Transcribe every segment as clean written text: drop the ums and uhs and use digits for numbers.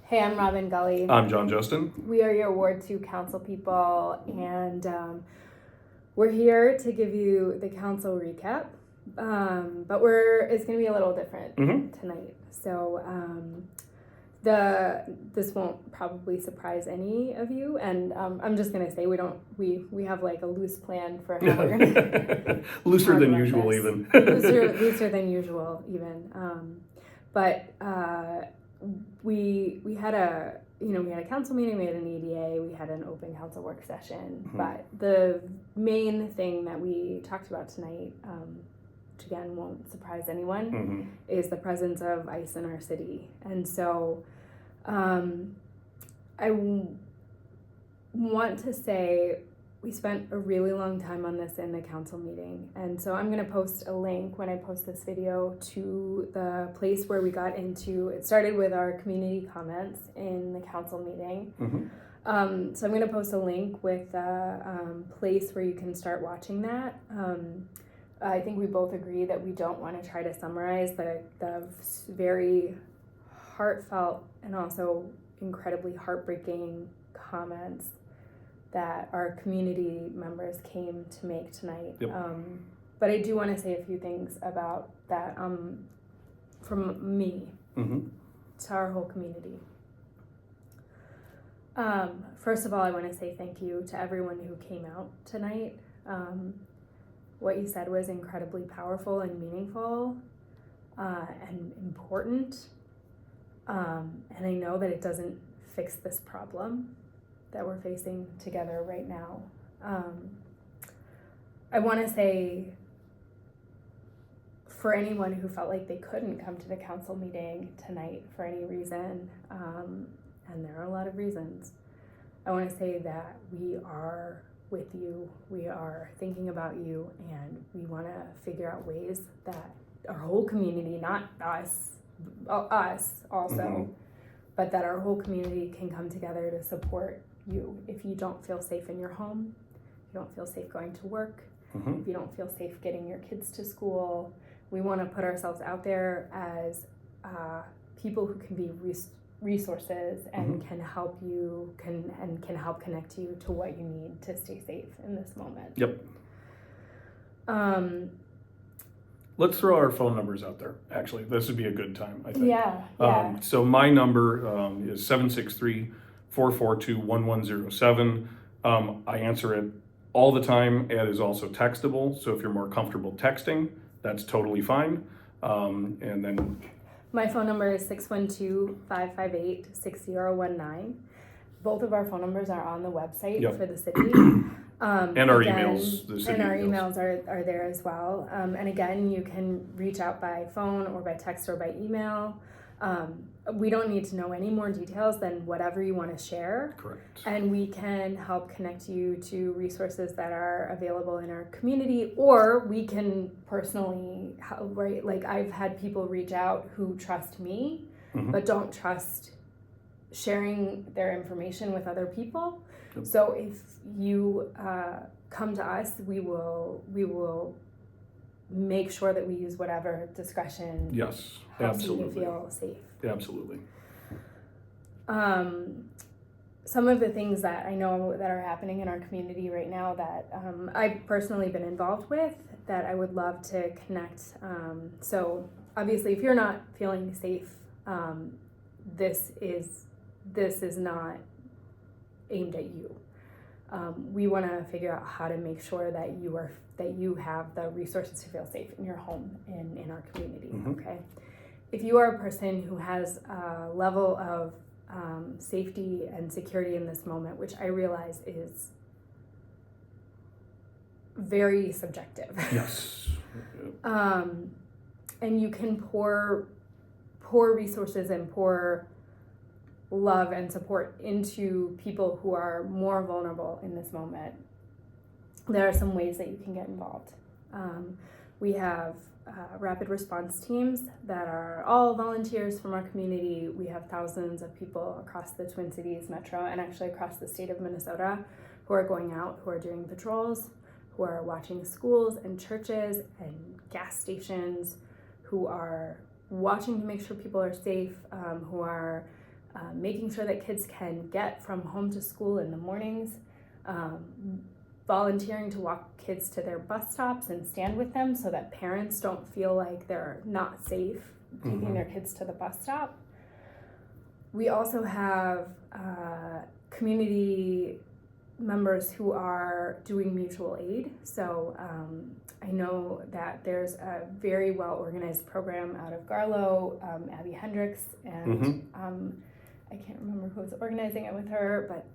Hey, I'm Robin Gully. I'm John Justin. We are your Ward 2 council people, and we're here to give you the council recap, but it's going to be a little different tonight. So this won't probably surprise any of you, and I'm just going to say we have like a loose plan for how we're going to looser than usual, even looser than usual, even. But we had a council meeting, we had an EDA, we had an open council work session, but the main thing that we talked about tonight, which again won't surprise anyone, is the presence of ICE in our city. And so I want to say we spent a really long time on this in the council meeting, and so I'm going to post a link when I post this video to the place where we got into it. Started with our community comments in the council meeting. So I'm going to post a link with a place where you can start watching that. I think we both agree that we don't want to try to summarize the very heartfelt and also incredibly heartbreaking comments that our community members came to make tonight. Yep. But I do want to say a few things about that from me to our whole community. First of all, I want to say thank you to everyone who came out tonight. What you said was incredibly powerful and meaningful and important. And I know that it doesn't fix this problem that we're facing together right now. I want to say, for anyone who felt like they couldn't come to the council meeting tonight for any reason, and there are a lot of reasons, I want to say that we are with you, we are thinking about you, and we want to figure out ways that our whole community, not us also, but that our whole community can come together to support you. If you don't feel safe in your home, you don't feel safe going to work, if you don't feel safe getting your kids to school, we want to put ourselves out there as people who can be resources and can help you, can help connect you to what you need to stay safe in this moment. Yep. Let's throw our phone numbers out there. Actually, this would be a good time, I think. Yeah. So my number is 763-442-1107. I answer it all the time. It is also textable, so if you're more comfortable texting, that's totally fine. And then my phone number is 612-558-6019. Both of our phone numbers are on the website for the city. And our emails, the city emails are there as well. And again, you can reach out by phone or by text or by email. We don't need to know any more details than whatever you want to share. Correct. And we can help connect you to resources that are available in our community, or we can personally help, right? Like I've had people reach out who trust me, but don't trust sharing their information with other people. Yep. So if you come to us, we will make sure that we use whatever discretion helps you feel safe. Absolutely. Some of the things that I know that are happening in our community right now that I've personally been involved with that I would love to connect. So obviously, if you're not feeling safe, this is not aimed at you. We want to figure out how to make sure that you have the resources to feel safe in your home and in our community. Okay. If you are a person who has a level of safety and security in this moment, which I realize is very subjective. Yes. And you can pour resources and pour love and support into people who are more vulnerable in this moment. There are some ways that you can get involved. We have rapid response teams that are all volunteers from our community. We have thousands of people across the Twin Cities metro and actually across the state of Minnesota who are going out, who are doing patrols, who are watching schools and churches and gas stations, who are watching to make sure people are safe, who are making sure that kids can get from home to school in the mornings, volunteering to walk kids to their bus stops and stand with them so that parents don't feel like they're not safe taking their kids to the bus stop. We also have community members who are doing mutual aid. So I know that there's a very well organized program out of Garlow, Abby Hendricks, and I can't remember who was organizing it with her, but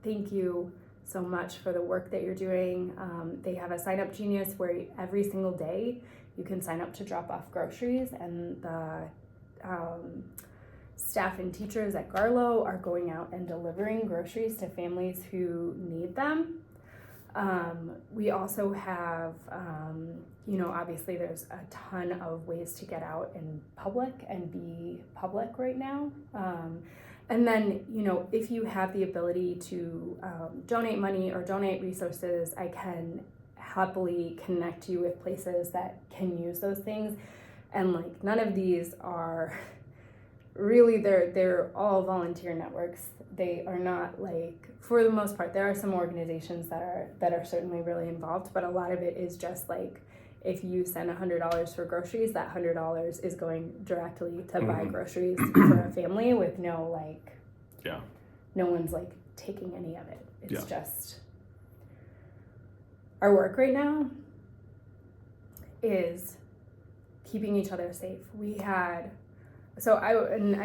thank you so much for the work that you're doing. They have a Sign Up Genius where every single day you can sign up to drop off groceries, and the staff and teachers at Garlow are going out and delivering groceries to families who need them. We also have, obviously there's a ton of ways to get out in public and be public right now. And then, if you have the ability to donate money or donate resources, I can happily connect you with places that can use those things. And none of these are really, they're all volunteer networks. They are not for the most part, there are some organizations that are certainly really involved, but a lot of it is just if you send $100 for groceries, that $100 is going directly to buy groceries for a family with no no one's taking any of it. It's just our work right now is keeping each other safe. I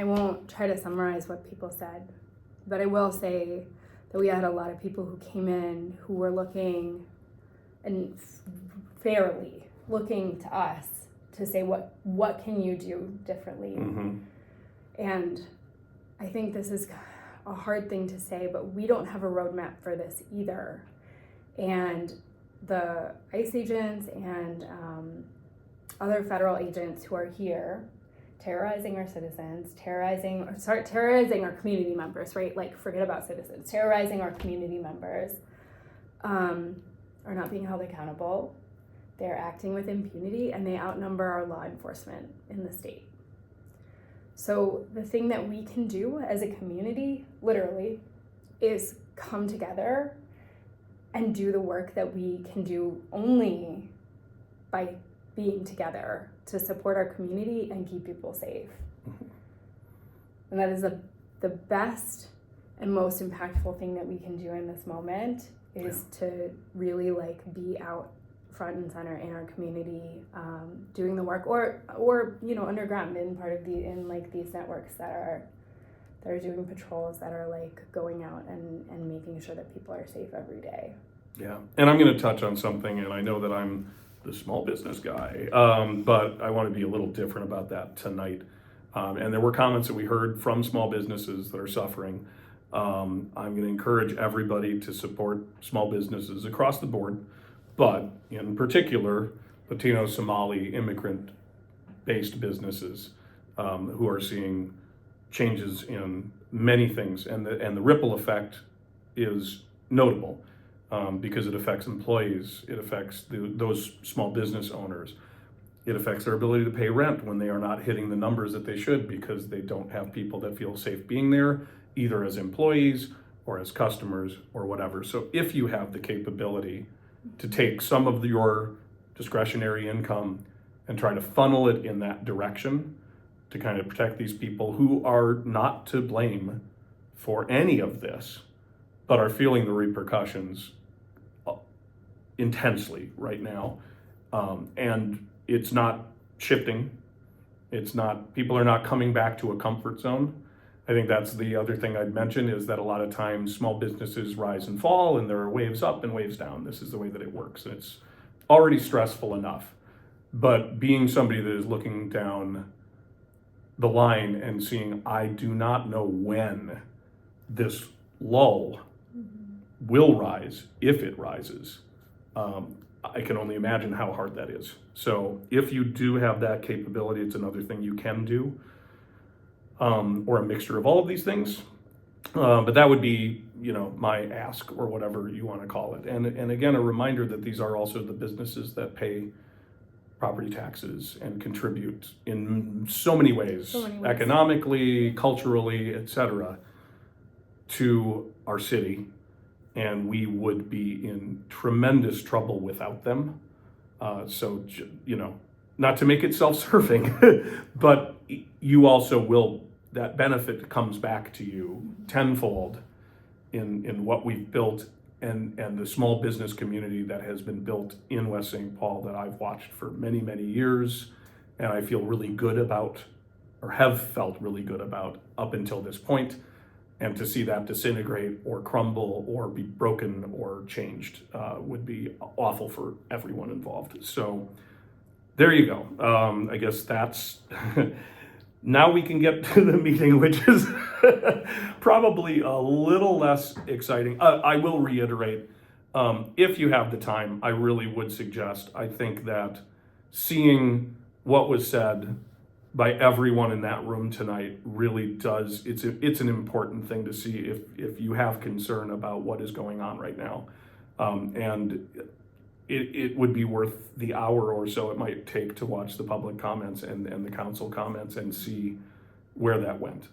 won't try to summarize what people said, but I will say that we had a lot of people who came in who were looking and fairly looking to us to say what can you do differently. And I think this is a hard thing to say, but we don't have a roadmap for this either. And the ICE agents and other federal agents who are here terrorizing our citizens, terrorizing our community members, right? Forget about citizens. Terrorizing our community members are not being held accountable. They're acting with impunity, and they outnumber our law enforcement in the state. So the thing that we can do as a community, literally, is come together and do the work that we can do only by being together to support our community and keep people safe. And that is the best and most impactful thing that we can do in this moment is to really be out front and center in our community, doing the work, or underground in these networks that are doing patrols, that are going out and making sure that people are safe every day. Yeah, and I'm going to touch on something, and I know that I'm the small business guy, but I want to be a little different about that tonight. And there were comments that we heard from small businesses that are suffering. I'm going to encourage everybody to support small businesses across the board, but in particular, Latino, Somali, immigrant-based businesses who are seeing changes in many things, and the ripple effect is notable. Because it affects employees, it affects those small business owners, it affects their ability to pay rent when they are not hitting the numbers that they should because they don't have people that feel safe being there, either as employees or as customers or whatever. So if you have the capability to take some of your discretionary income and try to funnel it in that direction to kind of protect these people who are not to blame for any of this, but are feeling the repercussions intensely right now. And it's not shifting. People are not coming back to a comfort zone. I think that's the other thing I'd mention is that a lot of times small businesses rise and fall and there are waves up and waves down. This is the way that it works. And it's already stressful enough. But being somebody that is looking down the line and seeing, I do not know when this lull will rise, if it rises, I can only imagine how hard that is. So if you do have that capability, it's another thing you can do, or a mixture of all of these things. But that would be, my ask or whatever you want to call it. And again, a reminder that these are also the businesses that pay property taxes and contribute in so many ways, So many ways. economically, culturally, etc., to our city, and we would be in tremendous trouble without them. So, not to make it self-serving, but you also will, that benefit comes back to you tenfold in what we've built and the small business community that has been built in West St. Paul that I've watched for many, many years, and I feel really good about, or have felt really good about up until this point. And to see that disintegrate or crumble or be broken or changed would be awful for everyone involved. So there you go. I guess that's, now we can get to the meeting, which is probably a little less exciting. I will reiterate, if you have the time, I really would suggest, I think that seeing what was said by everyone in that room tonight really does, it's an important thing to see if you have concern about what is going on right now. And it would be worth the hour or so it might take to watch the public comments and the council comments and see where that went.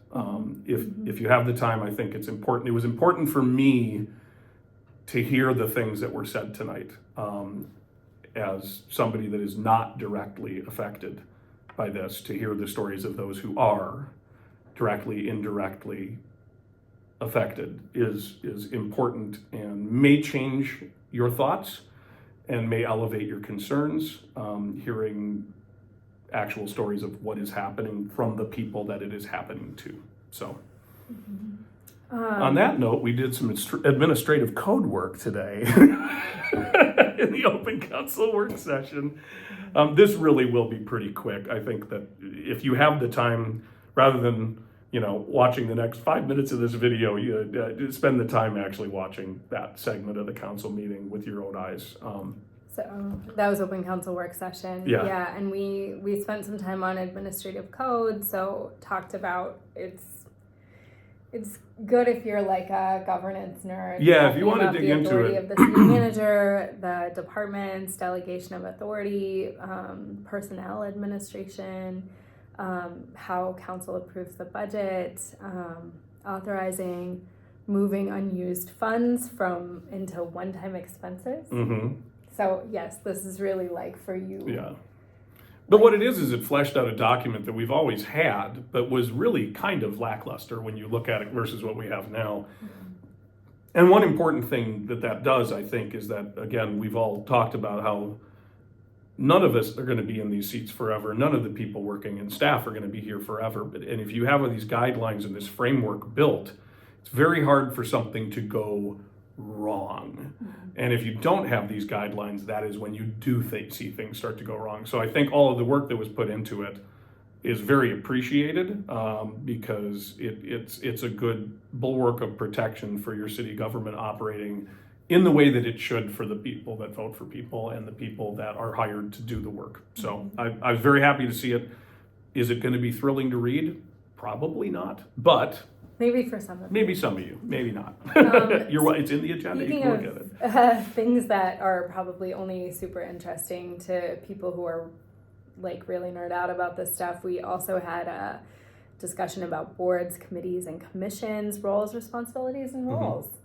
If you have the time, I think it's important. It was important for me to hear the things that were said tonight as somebody that is not directly affected by this, to hear the stories of those who are directly, indirectly affected is important and may change your thoughts and may elevate your concerns, hearing actual stories of what is happening from the people that it is happening to. So on that note, we did some administrative code work today in the open council work session. This really will be pretty quick. I think that if you have the time, rather than watching the next 5 minutes of this video, you spend the time actually watching that segment of the council meeting with your own eyes. So that was open council work session. Yeah. And we spent some time on administrative code. So talked about it's good if you're like a governance nerd. Yeah, if you want to dig into the authority it. of the city manager, the departments, delegation of authority, personnel administration, how council approves the budget, authorizing moving unused funds into one-time expenses. Mm-hmm. So yes, this is really like for you. Yeah. But what it is it fleshed out a document that we've always had, but was really kind of lackluster when you look at it versus what we have now. Mm-hmm. And one important thing that does, I think, is that, again, we've all talked about how none of us are going to be in these seats forever. None of the people working in staff are going to be here forever. And if you have these guidelines and this framework built, it's very hard for something to go wrong. Mm-hmm. And if you don't have these guidelines, that is when you do see things start to go wrong. So I think all of the work that was put into it is very appreciated because it's a good bulwark of protection for your city government operating in the way that it should for the people that vote for people and the people that are hired to do the work. So I was very happy to see it. Is it going to be thrilling to read? Probably not, but maybe for some of you. Maybe some of you, maybe not. You're right, it's in the agenda, you can look at it. Things that are probably only super interesting to people who are like really nerd out about this stuff. We also had a discussion about boards, committees, and commissions, roles, responsibilities, and roles. Mm-hmm.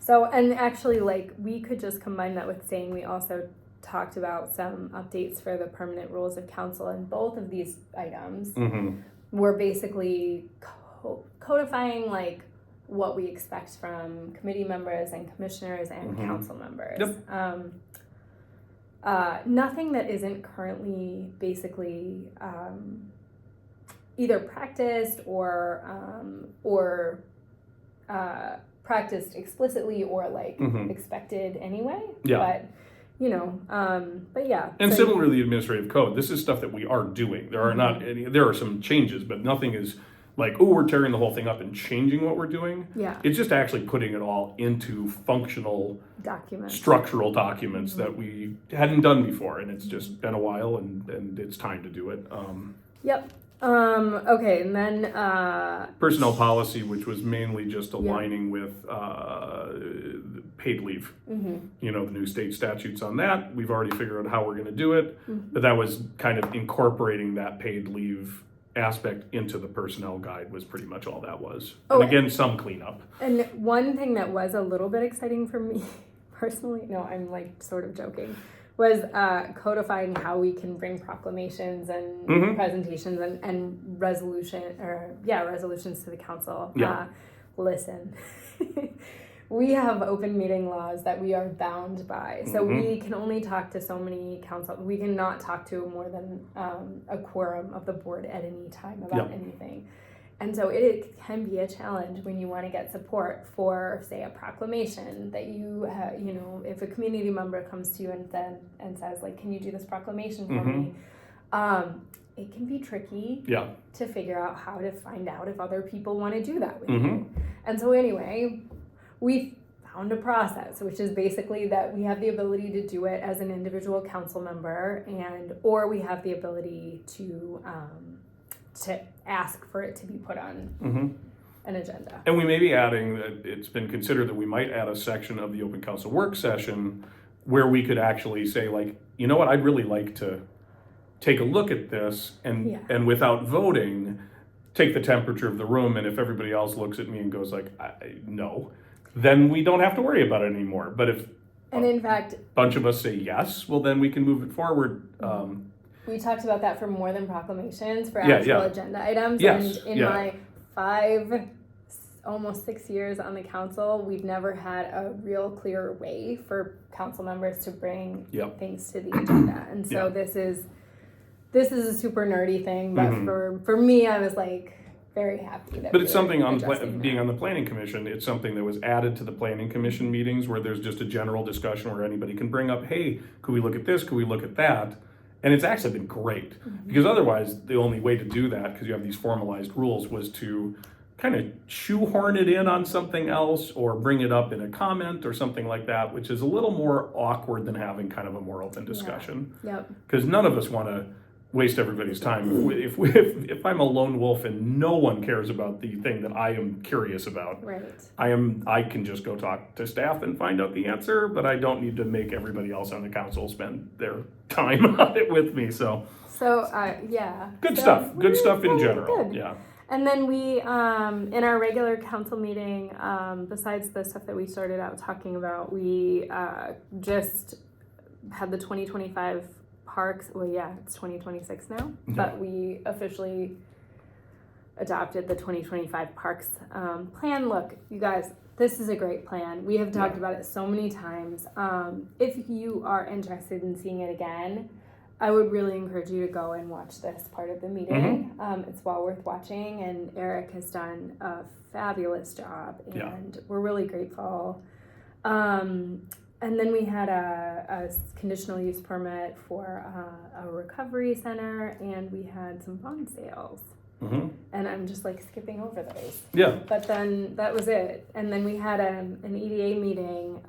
So, and actually, like, we could just combine that with saying we also talked about some updates for the permanent rules of council, and both of these items were basically codifying like what we expect from committee members and commissioners and council members. Yep. Nothing that isn't currently basically either practiced or practiced explicitly or like expected anyway. Yeah. But yeah. And similar to the administrative code, this is stuff that we are doing. There are not any, there are some changes, but nothing is like, oh, we're tearing the whole thing up and changing what we're doing. Yeah. It's just actually putting it all into functional documents, structural documents that we hadn't done before. And it's just been a while and it's time to do it. Yep. Okay, and then personnel policy, which was mainly just aligning with paid leave. Mm-hmm. You know, the new state statutes on that, we've already figured out how we're gonna do it, Mm-hmm. but that was kind of incorporating that paid leave aspect into the personnel guide was pretty much all that was. Oh, And again, some cleanup. And one thing that was a little bit exciting for me personally, no, I'm like sort of joking, was codifying how we can bring proclamations and Mhm. presentations and resolutions to the council. Yeah. Listen, we have open meeting laws that we are bound by. So Mhm. we can only talk to so many council, we cannot talk to more than a quorum of the board at any time about Yeah. anything. And so it can be a challenge when you want to get support for, say, a proclamation that you know, if a community member comes to you and says, like, can you do this proclamation for me? It can be tricky Yeah. to figure out how to find out if other people want to do that with Mhm. you. And so anyway, we found a process, which is basically that we have the ability to do it as an individual council member, or we have the ability to ask for it to be put on Mm-hmm. an agenda. And we may be adding that it's been considered that we might add a section of the open council work session where we could actually say, like, you know what, I'd really like to take a look at this and Yeah. and without voting, take the temperature of the room, and if everybody else looks at me and goes like, no, then we don't have to worry about it anymore. But if And in fact, a bunch of us say yes, well, then we can move it forward. we talked about that for more than proclamations, for Yeah, actual yeah. agenda items. Yes, And in yeah. my almost 6 years on the council, we've never had a real clear way for council members to bring Yep. things to the agenda. And so Yeah. this is a super nerdy thing, but Mhm. for me, I was like very happy that But we it's were something addressing being that. on the planning commission, it's something that was added to the planning commission meetings where there's just a general discussion where anybody can bring up, hey, could we look at this? Could we look at that? And it's actually been great because otherwise the only way to do that, because you have these formalized rules, was to kind of shoehorn it in on something else or bring it up in a comment or something like that, which is a little more awkward than having kind of a more open discussion. Yep. Because none of us want to waste everybody's time. If I'm a lone wolf and no one cares about the thing that I am curious about, Right. I can just go talk to staff and find out the answer, but I don't need to make everybody else on the council spend their time on it with me. So So, yeah. good So stuff. Good we're stuff in really general. good. Yeah. And then we, in our regular council meeting, besides the stuff that we started out talking about, we just had the 2025 parks. Well, yeah, it's 2026 now, but we officially adopted the 2025 parks plan. Look, you guys, this is a great plan. We have talked about it so many times. If you are interested in seeing it again, I would really encourage you to go and watch this part of the meeting. It's well worth watching, and Eric has done a fabulous job, and we're really grateful. And then we had a conditional use permit for a recovery center, and we had some bond sales. Mm-hmm. And I'm just like skipping over those. Yeah. But then that was it. And then we had an EDA meeting.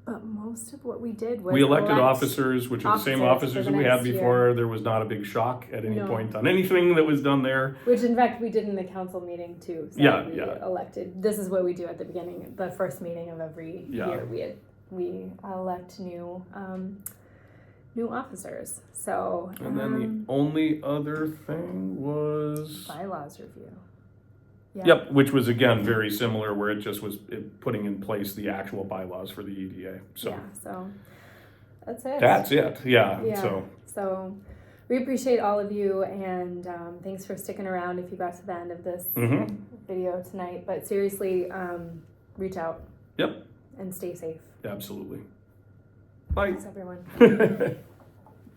But most of what we did was We elected elect officers, which are the same officers for officers the that we had next year. before. There was not a big shock at any No. point on anything that was done there. Which in fact we did in the council meeting too. So Yeah, we yeah. elected. This is what we do at the beginning, the first meeting of every Yeah. year. We elect new officers. So And then the only other thing was. bylaws review. Yeah. Yep, which was again very similar, where it just was putting in place the actual bylaws for the EDA. So Yeah. So that's it. that's it. Yeah. Yeah. So we appreciate all of you, and thanks for sticking around if you got to the end of this Mhm. video tonight. But seriously, reach out. Yep. And stay safe. Absolutely. Bye. Thanks, everyone.